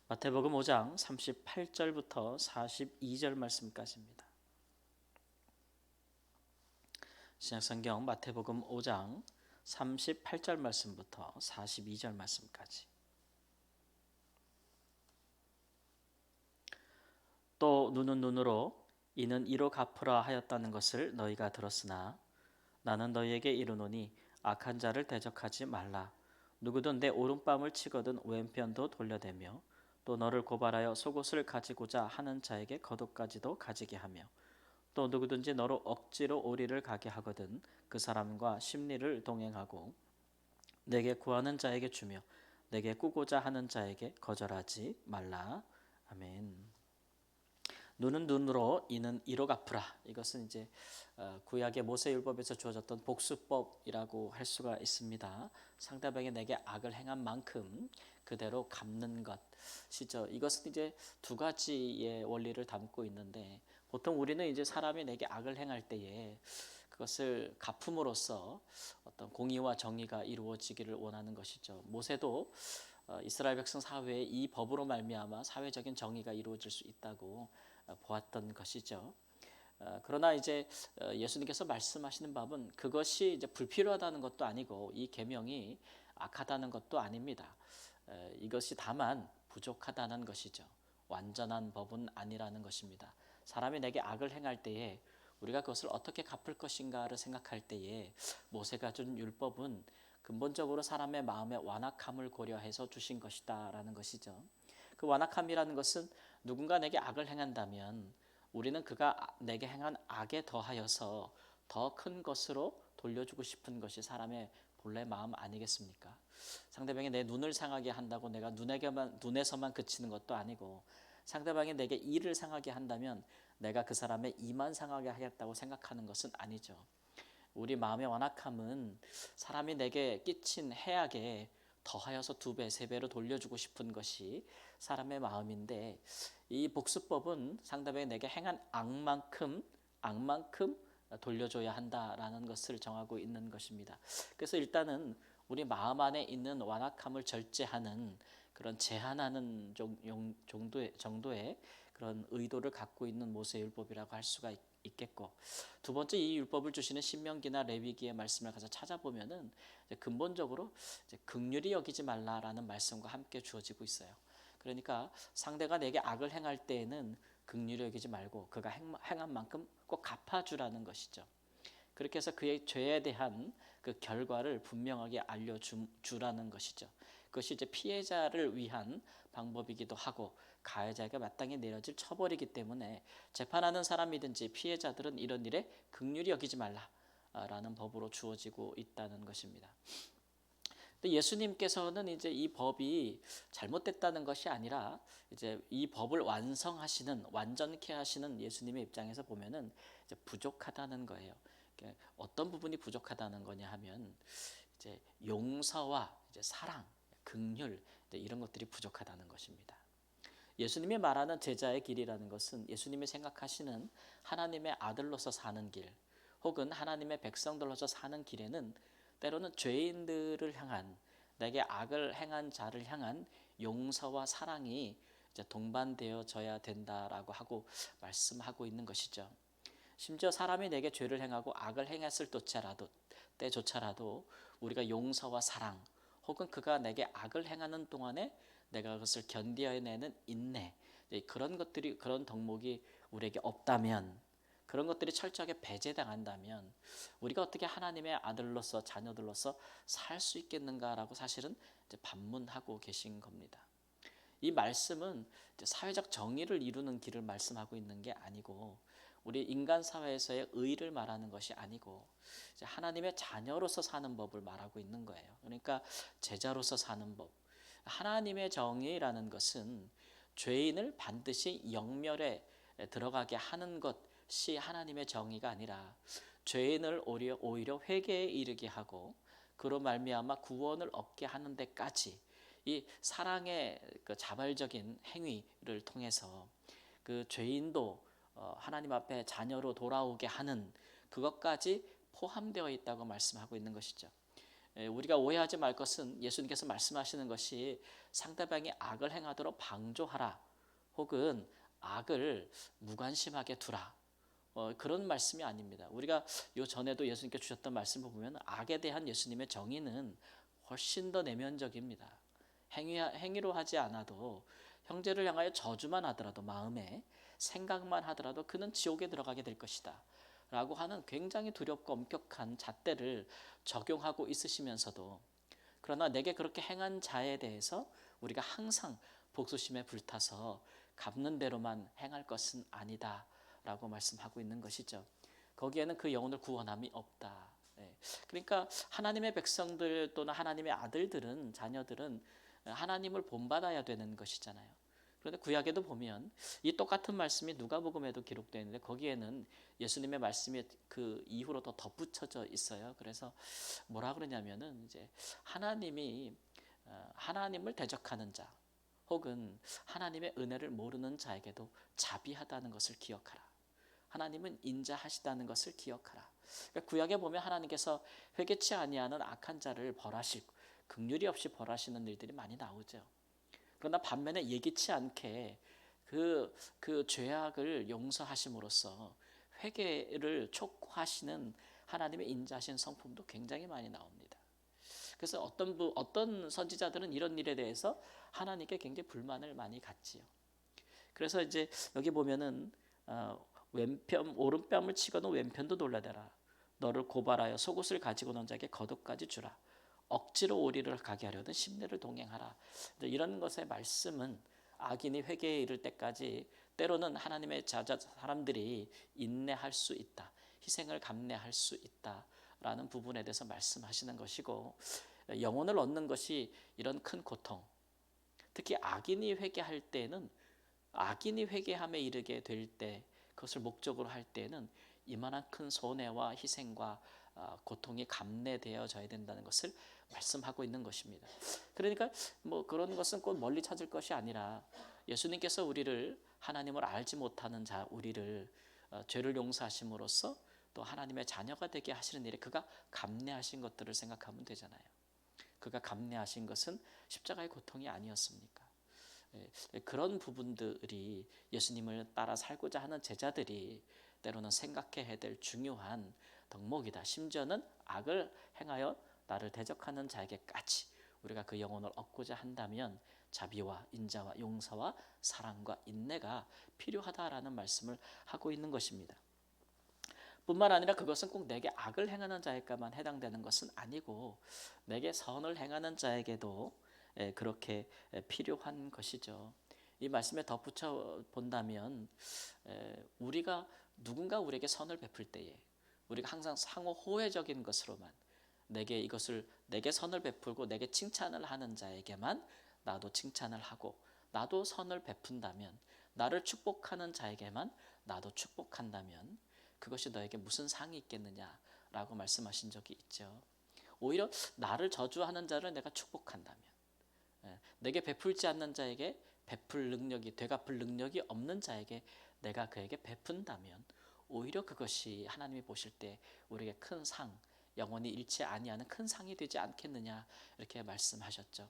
마태복음 5장 38절부터 42절 말씀까지입니다. 신약성경 마태복음 5장 38절 말씀부터 42절 말씀까지. 또 눈은 눈으로 이는 이로 갚으라 하였다는 것을 너희가 들었으나 나는 너희에게 이르노니 악한 자를 대적하지 말라. 누구든 내 오른뺨을 치거든 왼편도 돌려대며 또 너를 고발하여 속옷을 가지고자 하는 자에게 겉옷까지도 가지게 하며 또 누구든지 너로 억지로 오리를 가게 하거든 그 사람과 심리를 동행하고 내게 구하는 자에게 주며 내게 꾸고자 하는 자에게 거절하지 말라. 아멘. 눈은 눈으로 이는 이로 갚으라. 이것은 이제 구약의 모세율법에서 주어졌던 복수법이라고 할 수가 있습니다. 상대방이 내게 악을 행한 만큼 그대로 갚는 것이죠. 이것은 이제 두 가지의 원리를 담고 있는데 보통 우리는 이제 사람이 내게 악을 행할 때에 그것을 갚음으로써 어떤 공의와 정의가 이루어지기를 원하는 것이죠. 모세도 이스라엘 백성 사회에 이 법으로 말미암아 사회적인 정의가 이루어질 수 있다고 보았던 것이죠. 그러나 이제 예수님께서 말씀하시는 바는 그것이 이제 불필요하다는 것도 아니고 이 계명이 악하다는 것도 아닙니다. 이것이 다만 부족하다는 것이죠. 완전한 법은 아니라는 것입니다. 사람이 내게 악을 행할 때에 우리가 그것을 어떻게 갚을 것인가를 생각할 때에 모세가 준 율법은 근본적으로 사람의 마음의 완악함을 고려해서 주신 것이다라는 것이죠. 그 완악함이라는 것은 누군가 내게 악을 행한다면 우리는 그가 내게 행한 악에 더하여서 더 큰 것으로 돌려주고 싶은 것이 사람의 본래 마음 아니겠습니까? 상대방이 내 눈을 상하게 한다고 내가 눈에서만 그치는 것도 아니고 상대방이 내게 이를 상하게 한다면 내가 그 사람의 이만 상하게 하겠다고 생각하는 것은 아니죠. 우리 마음의 완악함은 사람이 내게 끼친 해악에 더하여서 2배, 3배로 돌려주고 싶은 것이 사람의 마음인데 이 복수법은 상대방이 내게 행한 악만큼 돌려줘야 한다라는 것을 정하고 있는 것입니다. 그래서 일단은 우리 마음 안에 있는 완악함을 절제하는 그런 제한하는 정도의 그런 의도를 갖고 있는 모세율법이라고 할 수가 있겠고, 두 번째 이 율법을 주시는 신명기나 레위기의 말씀을 가서 찾아보면은 근본적으로 긍휼히 여기지 말라라는 말씀과 함께 주어지고 있어요. 그러니까 상대가 내게 악을 행할 때에는 긍휼히 여기지 말고 그가 행한 만큼 꼭 갚아주라는 것이죠. 그렇게 해서 그의 죄에 대한 그 결과를 분명하게 알려주라는 것이죠. 그것이 이제 피해자를 위한 방법이기도 하고 가해자에게 마땅히 내려질 처벌이기 때문에 재판하는 사람이든지 피해자들은 이런 일에 긍휼히 여기지 말라라는 법으로 주어지고 있다는 것입니다. 근데 예수님께서는 이제 이 법이 잘못됐다는 것이 아니라 이제 이 법을 완전케 하시는 예수님의 입장에서 보면은 이제 부족하다는 거예요. 어떤 부분이 부족하다는 거냐 하면 이제 용서와 이제 사랑, 긍휼 이런 것들이 부족하다는 것입니다. 예수님이 말하는 제자의 길이라는 것은 예수님이 생각하시는 하나님의 아들로서 사는 길, 혹은 하나님의 백성들로서 사는 길에는 때로는 죄인들을 향한, 내게 악을 행한 자를 향한 용서와 사랑이 이제 동반되어져야 된다라고 하고 말씀하고 있는 것이죠. 심지어 사람이 내게 죄를 행하고 악을 행했을 때조차라도 우리가 용서와 사랑, 혹은 그가 내게 악을 행하는 동안에 내가 그것을 견뎌내는 인내, 그런 덕목이 우리에게 없다면, 그런 것들이 철저하게 배제당한다면 우리가 어떻게 하나님의 아들로서 자녀들로서 살 수 있겠는가라고 사실은 이제 반문하고 계신 겁니다. 이 말씀은 사회적 정의를 이루는 길을 말씀하고 있는 게 아니고, 우리 인간 사회에서의 의를 말하는 것이 아니고 하나님의 자녀로서 사는 법을 말하고 있는 거예요. 그러니까 제자로서 사는 법. 하나님의 정의라는 것은 죄인을 반드시 영멸에 들어가게 하는 것이 하나님의 정의가 아니라 죄인을 오히려 회개에 이르게 하고 그로 말미암아 구원을 얻게 하는 데까지 이 사랑의 그 자발적인 행위를 통해서 그 죄인도 하나님 앞에 자녀로 돌아오게 하는 그것까지 포함되어 있다고 말씀하고 있는 것이죠. 우리가 오해하지 말 것은 예수님께서 말씀하시는 것이 상대방이 악을 행하도록 방조하라 혹은 악을 무관심하게 두라 그런 말씀이 아닙니다. 우리가 요 전에도 예수님께 주셨던 말씀을 보면 악에 대한 예수님의 정의는 훨씬 더 내면적입니다. 행위로 하지 않아도 형제를 향하여 저주만 하더라도 마음에 생각만 하더라도 그는 지옥에 들어가게 될 것이다 라고 하는 굉장히 두렵고 엄격한 잣대를 적용하고 있으시면서도 그러나 내게 그렇게 행한 자에 대해서 우리가 항상 복수심에 불타서 갚는 대로만 행할 것은 아니다 라고 말씀하고 있는 것이죠. 거기에는 그 영혼을 구원함이 없다. 그러니까 하나님의 백성들 또는 하나님의 아들들은 자녀들은 하나님을 본받아야 되는 것이잖아요. 그런데 구약에도 보면 이 똑같은 말씀이 누가복음에도 기록되어 있는데 거기에는 예수님의 말씀이 그 이후로 더 덧붙여져 있어요. 그래서 뭐라 그러냐면은 이제 하나님을 대적하는 자 혹은 하나님의 은혜를 모르는 자에게도 자비하다는 것을 기억하라. 하나님은 인자하시다는 것을 기억하라. 그러니까 구약에 보면 하나님께서 회개치 아니하는 악한 자를 벌하시고 긍휼이 없이 벌하시는 일들이 많이 나오죠. 그러나 반면에 예기치 않게 그 죄악을 용서하심으로써 회개를 촉구하시는 하나님의 인자하신 성품도 굉장히 많이 나옵니다. 그래서 어떤 선지자들은 이런 일에 대해서 하나님께 굉장히 불만을 많이 갖지요. 그래서 이제 여기 보면은 오른뺨을 치고는 왼편도 놀라대라. 너를 고발하여 속옷을 가지고 논 자에게 겉옷까지 주라. 억지로 오리를 가게 하려는 심리를 동행하라. 이런 것의 말씀은 악인이 회개에 이를 때까지 때로는 하나님의 사람들이 인내할 수 있다. 희생을 감내할 수 있다라는 부분에 대해서 말씀하시는 것이고 영혼을 얻는 것이 이런 큰 고통 특히 악인이 회개할 때는 악인이 회개함에 이르게 될 때 그것을 목적으로 할 때는 이만한 큰 손해와 희생과 고통이 감내되어져야 된다는 것을 말씀하고 있는 것입니다. 그러니까 뭐 그런 것은 꼭 멀리 찾을 것이 아니라 예수님께서 우리를 하나님을 알지 못하는 자 우리를 죄를 용서하심으로써 또 하나님의 자녀가 되게 하시는 일에 그가 감내하신 것들을 생각하면 되잖아요. 그가 감내하신 것은 십자가의 고통이 아니었습니까? 그런 부분들이 예수님을 따라 살고자 하는 제자들이 때로는 생각해야 될 중요한 덕목이다. 심지어는 악을 행하여 나를 대적하는 자에게까지 우리가 그 영혼을 얻고자 한다면 자비와 인자와 용서와 사랑과 인내가 필요하다라는 말씀을 하고 있는 것입니다. 뿐만 아니라 그것은 꼭 내게 악을 행하는 자에게만 해당되는 것은 아니고 내게 선을 행하는 자에게도 그렇게 필요한 것이죠. 이 말씀에 덧붙여 본다면 우리가 누군가 우리에게 선을 베풀 때에 우리가 항상 상호 호혜적인 것으로만 내게 선을 베풀고 내게 칭찬을 하는 자에게만 나도 칭찬을 하고 나도 선을 베푼다면 나를 축복하는 자에게만 나도 축복한다면 그것이 너에게 무슨 상이 있겠느냐라고 말씀하신 적이 있죠. 오히려 나를 저주하는 자를 내가 축복한다면 내게 베풀지 않는 자에게 되갚을 능력이 없는 자에게 내가 그에게 베푼다면 오히려 그것이 하나님이 보실 때 우리에게 큰 상, 영원히 잃지 아니하는 큰 상이 되지 않겠느냐 이렇게 말씀하셨죠.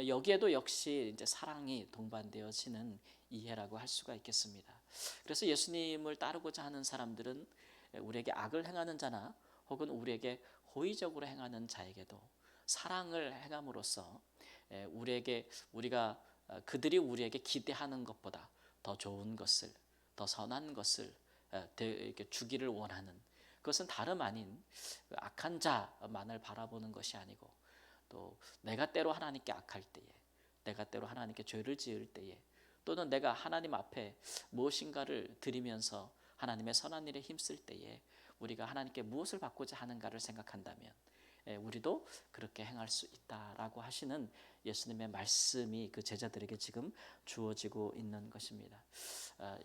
여기에도 역시 이제 사랑이 동반되어지는 이해라고 할 수가 있겠습니다. 그래서 예수님을 따르고자 하는 사람들은 우리에게 악을 행하는 자나 혹은 우리에게 호의적으로 행하는 자에게도 사랑을 행함으로써 그들이 우리에게 기대하는 것보다 더 좋은 것을 더 선한 것을 이렇게 주기를 원하는 그것은 다름 아닌 악한 자만을 바라보는 것이 아니고 또 내가 때로 하나님께 악할 때에 내가 때로 하나님께 죄를 지을 때에 또는 내가 하나님 앞에 무엇인가를 드리면서 하나님의 선한 일에 힘쓸 때에 우리가 하나님께 무엇을 받고자 하는가를 생각한다면 우리도 그렇게 행할 수 있다라고 하시는 예수님의 말씀이 그 제자들에게 지금 주어지고 있는 것입니다.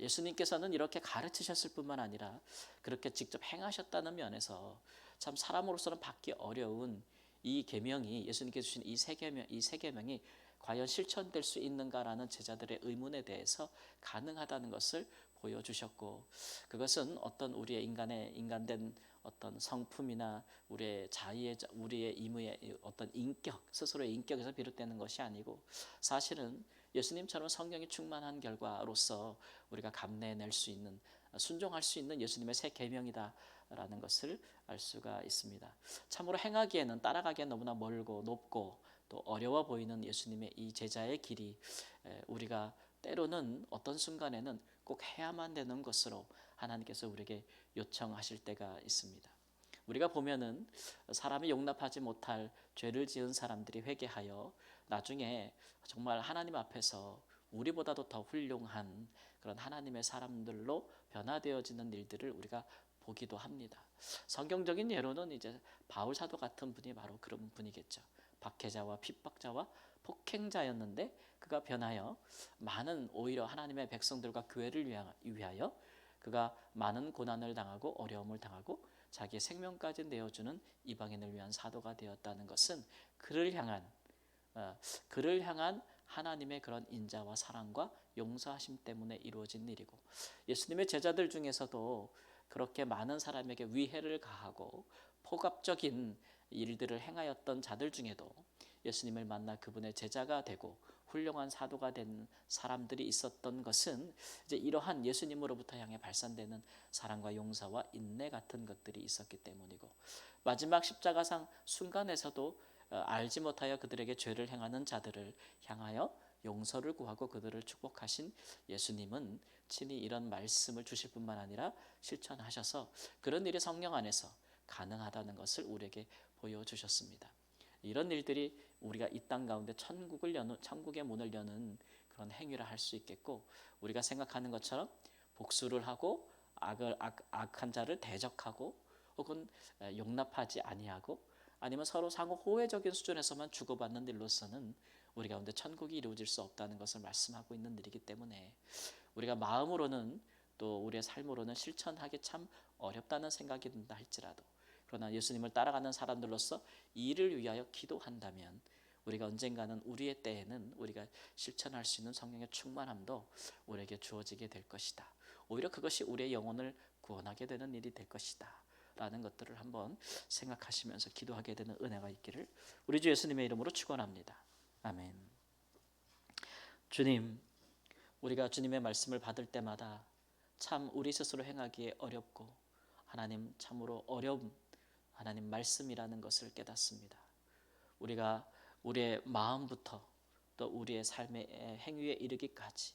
예수님께서는 이렇게 가르치셨을 뿐만 아니라 그렇게 직접 행하셨다는 면에서 참 사람으로서는 받기 어려운 이 계명이 예수님께서 주신 이 세 계명이 과연 실천될 수 있는가라는 제자들의 의문에 대해서 가능하다는 것을 보여주셨고 그것은 어떤 우리의 인간된 어떤 성품이나 우리의 자의의 우리의 임의의 어떤 인격, 스스로의 인격에서 비롯되는 것이 아니고 사실은 예수님처럼 성령이 충만한 결과로서 우리가 감내해낼 수 있는, 순종할 수 있는 예수님의 새 계명이다라는 것을 알 수가 있습니다. 참으로 행하기에는, 따라가기에는 너무나 멀고 높고 또 어려워 보이는 예수님의 이 제자의 길이 우리가 때로는 어떤 순간에는 꼭 해야만 되는 것으로 하나님께서 우리에게 요청하실 때가 있습니다. 우리가 보면은 사람이 용납하지 못할 죄를 지은 사람들이 회개하여 나중에 정말 하나님 앞에서 우리보다도 더 훌륭한 그런 하나님의 사람들로 변화되어지는 일들을 우리가 보기도 합니다. 성경적인 예로는 이제 바울 사도 같은 분이 바로 그런 분이겠죠. 박해자와 핍박자와 폭행자였는데 그가 변하여 많은, 오히려 하나님의 백성들과 교회를 위하여 그가 많은 고난을 당하고 어려움을 당하고 자기의 생명까지 내어주는 이방인을 위한 사도가 되었다는 것은 그를 향한 하나님의 그런 인자와 사랑과 용서하심 때문에 이루어진 일이고, 예수님의 제자들 중에서도 그렇게 많은 사람에게 위해를 가하고 폭압적인 일들을 행하였던 자들 중에도 예수님을 만나 그분의 제자가 되고 훌륭한 사도가 된 사람들이 있었던 것은 이제 이러한 예수님으로부터 향해 발산되는 사랑과 용서와 인내 같은 것들이 있었기 때문이고, 마지막 십자가상 순간에서도 알지 못하여 그들에게 죄를 행하는 자들을 향하여 용서를 구하고 그들을 축복하신 예수님은 친히 이런 말씀을 주실 뿐만 아니라 실천하셔서 그런 일이 성령 안에서 가능하다는 것을 우리에게 보여주셨습니다. 이런 일들이 우리가 이 땅 가운데 천국의 문을 여는 그런 행위라 할 수 있겠고, 우리가 생각하는 것처럼 복수를 하고 악한 자를 대적하고 혹은 용납하지 아니하고 아니면 서로 상호 호혜적인 수준에서만 주고받는 일로서는 우리 가운데 천국이 이루어질 수 없다는 것을 말씀하고 있는 일이기 때문에 우리가 마음으로는 또 우리의 삶으로는 실천하기 참 어렵다는 생각이 든다 할지라도, 그러나 예수님을 따라가는 사람들로서 이 일을 위하여 기도한다면 우리가 언젠가는 우리의 때에는 우리가 실천할 수 있는 성령의 충만함도 우리에게 주어지게 될 것이다. 오히려 그것이 우리의 영혼을 구원하게 되는 일이 될 것이다 라는 것들을 한번 생각하시면서 기도하게 되는 은혜가 있기를 우리 주 예수님의 이름으로 축원합니다. 아멘. 주님, 우리가 주님의 말씀을 받을 때마다 참 우리 스스로 행하기에 어렵고 하나님 참으로 어려운 하나님 말씀이라는 것을 깨닫습니다. 우리가 우리의 마음부터 또 우리의 삶의 행위에 이르기까지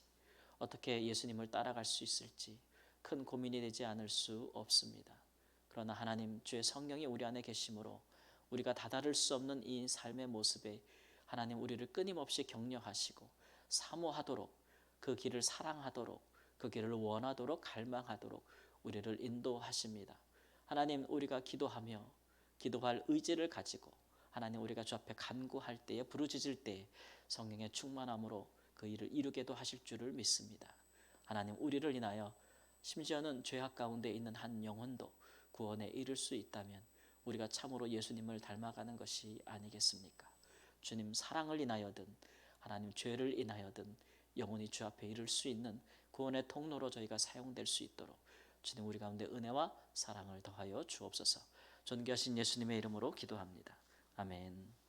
어떻게 예수님을 따라갈 수 있을지 큰 고민이 되지 않을 수 없습니다. 그러나 하나님, 주의 성령이 우리 안에 계심으로 우리가 다다를 수 없는 이 삶의 모습에 하나님 우리를 끊임없이 격려하시고 사모하도록, 그 길을 사랑하도록, 그 길을 원하도록 갈망하도록 우리를 인도하십니다. 하나님, 우리가 기도할 의지를 가지고 하나님 우리가 주 앞에 간구할 때에, 부르짖을 때에 성령의 충만함으로 그 일을 이루게도 하실 줄을 믿습니다. 하나님, 우리를 인하여 심지어는 죄악 가운데 있는 한 영혼도 구원에 이를 수 있다면 우리가 참으로 예수님을 닮아가는 것이 아니겠습니까? 주님 사랑을 인하여든 하나님 죄를 인하여든 영혼이 주 앞에 이를 수 있는 구원의 통로로 저희가 사용될 수 있도록 주님 우리 가운데 은혜와 사랑을 더하여 주옵소서. 존귀하신 예수님의 이름으로 기도합니다. 아멘.